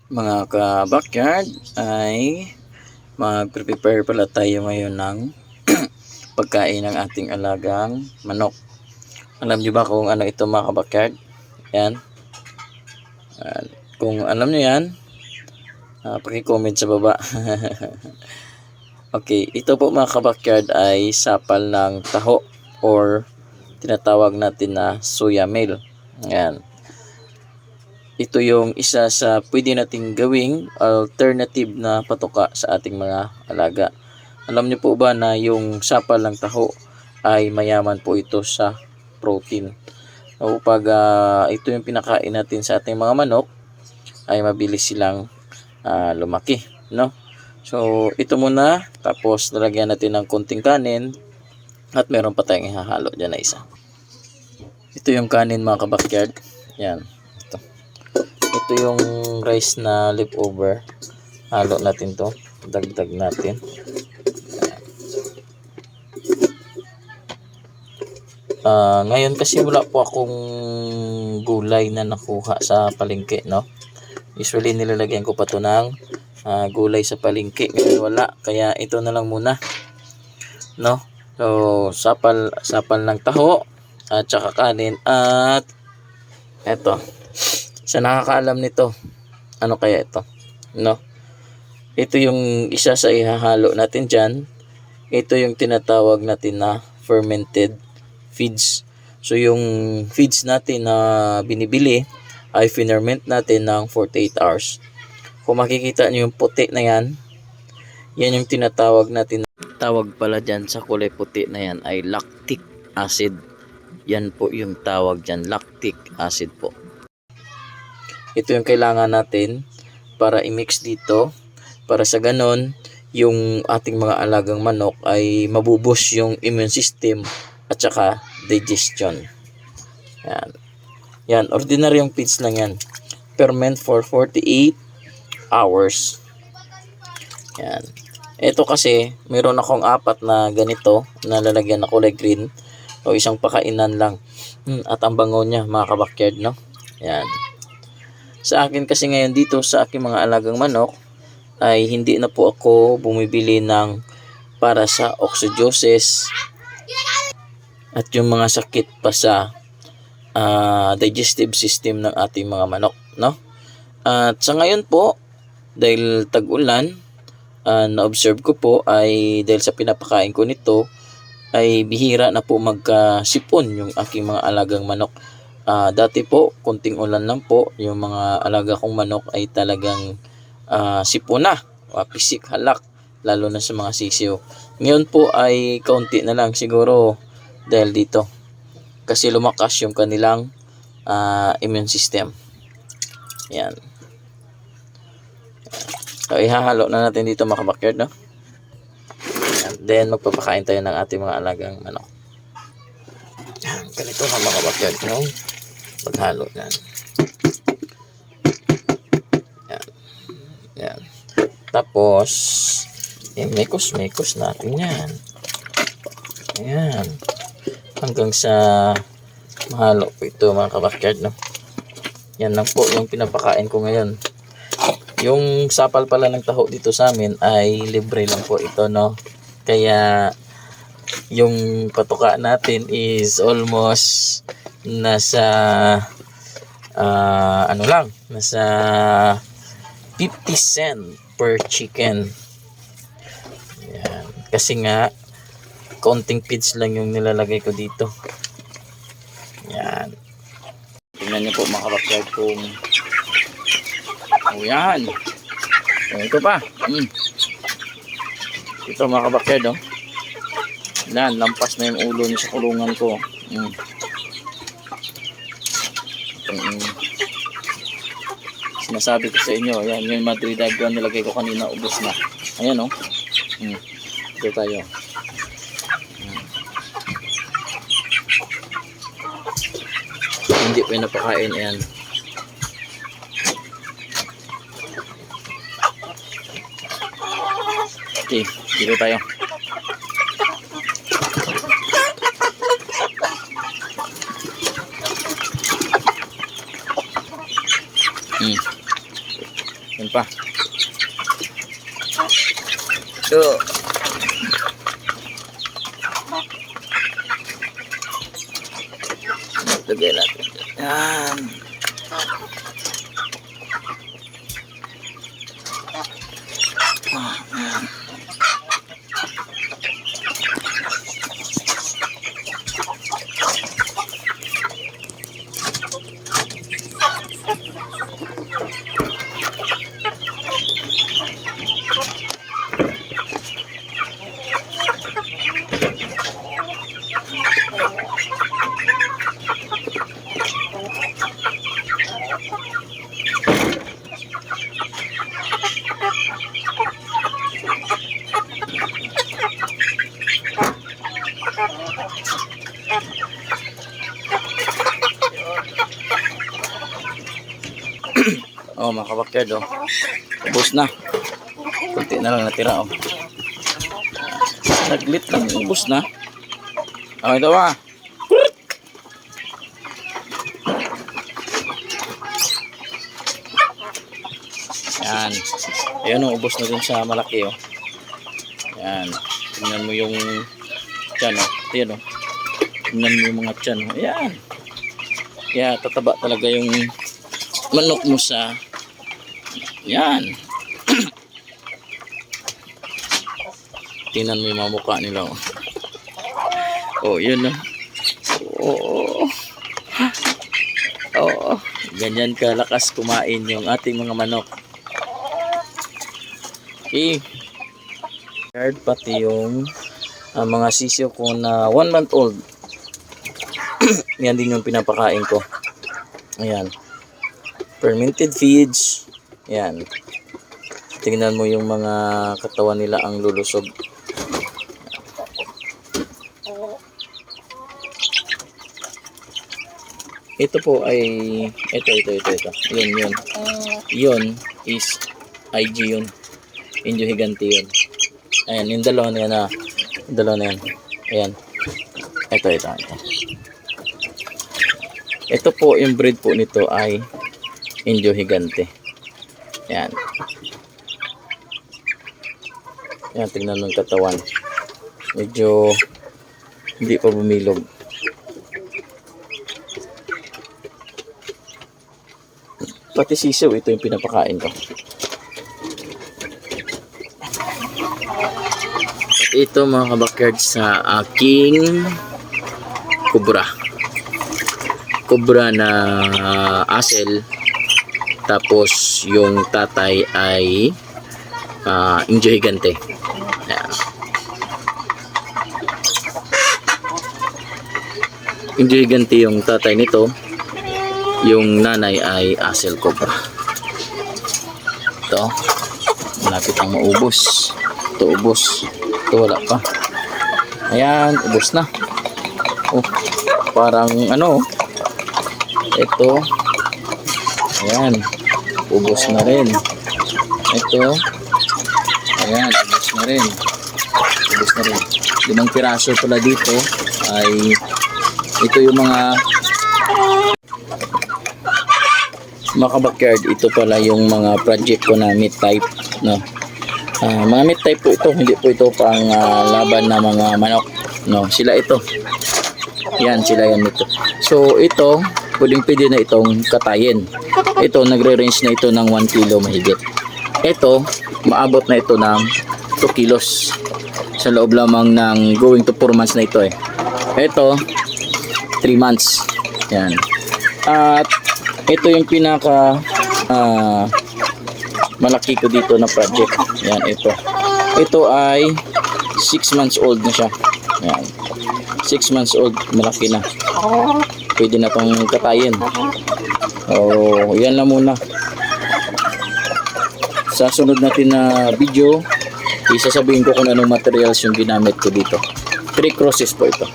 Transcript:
Mga ka-backyard ay mag-prepare pala tayo ngayon ng pagkain ng ating alagang manok. Alam nyo ba kung ano ito mga ka-backyard? Yan. Kung alam nyo yan, paki-comment sa baba. Okay, ito po mga ka-backyard ay sapal ng taho or tinatawag natin na soya meal. Yan. Ito yung isa sa pwede nating gawing alternative na patuka sa ating mga alaga. Alam niyo po ba na yung sapal ng taho ay mayaman po ito sa protein. So, pag ito yung pinakain natin sa ating mga manok, ay mabilis silang lumaki, no? So, ito muna, tapos lalagyan natin ng konting kanin at meron pa tayong ihahalo dyan na isa. Ito yung kanin mga ka-backyard. Yan. Ito yung rice na leftover. Halo natin to. Dagdag natin. Ngayon kasi wala po akong gulay na nakuha sa palengke, no? Usually nilalagyan ko pa to ng gulay sa palengke. Ngayon wala. Kaya ito na lang muna. No? So, sapal ng taho at saka kanin at eto. Sa nakakaalam nito, ano kaya ito? No? Ito yung isa sa ihahalo natin dyan. Ito yung tinatawag natin na fermented feeds. So yung feeds natin na binibili ay ferment natin ng 48 hours. Kung makikita nyo yung puti na yan, yan yung tinatawag natin. Tawag pala dyan sa kulay puti na yan ay lactic acid. Yan po yung tawag dyan, lactic acid po. Ito yung kailangan natin para i-mix dito. Para sa ganon, yung ating mga alagang manok ay mabubus yung immune system at saka digestion. Yan. Yan, ordinaryong feeds lang yan. Ferment for 48 hours. Yan. Ito kasi, meron akong 4 na ganito na lalagyan na kulay green. O isang pakainan lang. At ang bango niya, mga ka-backyard, no? Yan. Sa akin kasi ngayon dito sa aking mga alagang manok ay hindi na po ako bumibili ng para sa oxidiosis at yung mga sakit pa sa digestive system ng ating mga manok, no? At sa ngayon po, dahil tag-ulan, na-observe ko po ay dahil sa pinapakain ko nito ay bihira na po magkasipon yung aking mga alagang manok. Dati po, kunting ulan lang po, yung mga alaga kong manok ay talagang sipon na, pisik, halak, lalo na sa mga sisiyo. Ngayon po ay kaunti na lang siguro dahil dito. Kasi lumakas yung kanilang immune system. Yan. So, ihahalo na natin dito mga ka-backyard, no? Yan. Then, magpapakain tayo ng ating mga alagang manok. Yan. Ganito na mga ka-backyard, no? Paghalo yan. Yan. Yan. Tapos, mekos natin yan. Ayan. Hanggang sa mahalo po ito mga ka-backyard, no? Yan lang po yung pinapakain ko ngayon. Yung sapal pala ng taho dito sa amin ay libre lang po ito, no? Kaya yung patuka natin is almost nasa nasa 50 cent per chicken. Yan. Kasi nga konting feeds lang yung nilalagay ko dito. Yan. Tingnan niyo po mga ka-backyard kung yan. Ito pa. Ito mga ka-backyard, oh. Yan, lampas na yung ulo niya sa kulungan ko. Sinasabi ko sa inyo, yan yung Madrid Agua nilagay ko kanina, ubos na. Ayan, oh. Ito tayo. Hindi pa napakain, ayan. Okay, dito tayo. Yan pa. So, lagay natin. Yan. Yan. Oh, mga kabakyard, oh. Ubos na. Kunti na lang natira, oh. Naglit lang, ubos na. Oh, ito ba? Yan. Ayan, oh, ubos na dun sa malaki, oh. Yan. Tingnan mo yung tiyan, oh. Ayan, oh. Tingnan mo yung mga tiyan, oh. Ayan. Kaya tataba talaga yung manok mo sa yan. Tingnan mo yung mga mukha nila, oh. Oh, yun, oh. Oh, oh. Ganyan kalakas kumain yung ating mga manok. Okay. Pati yung mga sisyo ko na 1 month old. Yan din yung pinapakain ko. Ayan. Fermented feeds. Yan. Tingnan mo yung mga katawan nila ang lulusog. Ito po ay ito. Yun. Yun is IG yun. Indio Gigante yun. Ayan, yung dalawa na yan, ah. Yung dalawa na yan. Ayan. Ito. Ito po, yung breed po nito ay Indio Gigante. Yan. Yan, tingnan mo yung katawan. Medyo hindi pa bumilog. Pati sisiw, ito yung pinapakain ko. At ito mga kabakyard sa aking kubra. Kubra na asel. Tapos yung tatay ay Indio Gigante. Ayan. Indio Gigante yung tatay nito. Yung nanay ay Asel Cobra. Ito. Malapit ang maubos. Ito ubos. Ito wala pa. Ayan, ubos na. Oh, parang ano. Ito. Ayan. Ubos na rin. Ito. Ayan, ubos na rin. Ubos na rin. 5 piraso pala dito ay ito yung mga kabakyard. Ito pala yung mga project ko na meat type, no. Mga meat type po ito, hindi po ito pang laban na mga manok, no. Sila ito. Yan, sila yan ito. So ito, pwede na itong katayin. Ito, nagre-range na ito ng 1 kilo mahigit. Ito, maabot na ito ng 2 kilos. Sa loob lamang ng going to 4 months na ito eh. Ito, 3 months. Yan. At ito yung pinaka malaki ko dito na project. Yan, ito. Ito ay 6 months old na siya. Yan. 6 months old, malaki na. Pwede na itong katayin. Oh, yan lang muna. Sa sunod natin na video, isasabihin ko kung anong materials yung ginamit ko dito. 3 crosses po ito.